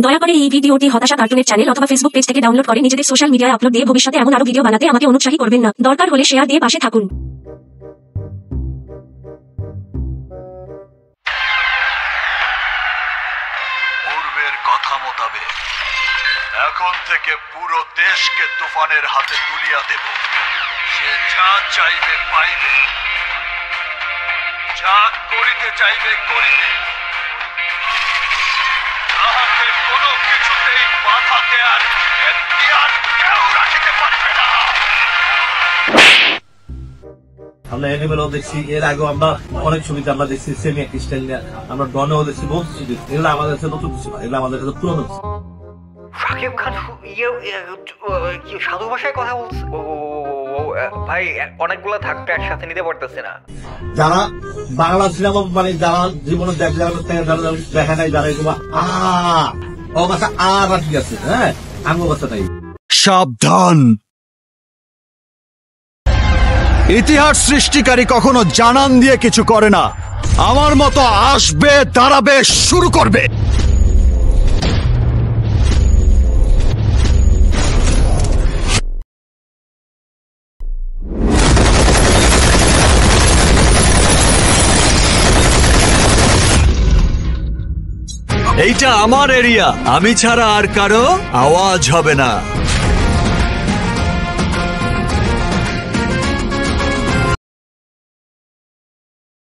দয়া করে এই ভিডিওটি হতাশা কার্টুনের চ্যানেল অথবা ফেসবুক পেজ থেকে ডাউনলোড করে নিজেদের সোশ্যাল মিডিয়ায় আপলোড দিয়ে ভবিষ্যতে এমন আরো ভিডিও বানাতে আমাকে অনুৎসাহী করবেন না। দরকার হলে শেয়ার দিয়ে পাশে থাকুন। পূর্বের কথা মোতাবেক এখন থেকে পুরো দেশকে তুফানের হাতে তুলিয়া দেব। সে যা চাইবে পাইবে, যা করিতে চাইবে করিবে, তাহাকে কোনো কিছুতেই বাধা দেয়ার এখতিয়ার কেউ রাখিতে পারবে না। আমরা এনিমেলও দেখছি, এর আগেও আমরা অনেক ছবিতে আমরা দেখছি সেমি স্টাইল নিয়ে, আমরা ডনেও দেখছি, বহুত কিছু দেখছি। এগুলো আমাদের কাছে নতুন কিছু না, এগুলো আমাদের কাছে পুরনো কিছু। শাকিব খান সাধু ভাষায় কথা বলছে ভাই, অনেকগুলো থাকতে একসাথে নিতে পারতেছে না। যারা বাংলা সিনেমা মানে যারা জীবনে দেখা নাই, যারা এগুলো ও ভাষা ঠিক আছে, হ্যাঁ আঙ্গ ভাষা নাই। সাবধান, ইতিহাস সৃষ্টিকারী কখনো জানান দিয়ে কিছু করে না। আমার মতো আসবে, দাঁড়াবে, শুরু করবে। এইটা আমার এরিয়া, আমি ছাড়া আর কারো আওয়াজ হবে না।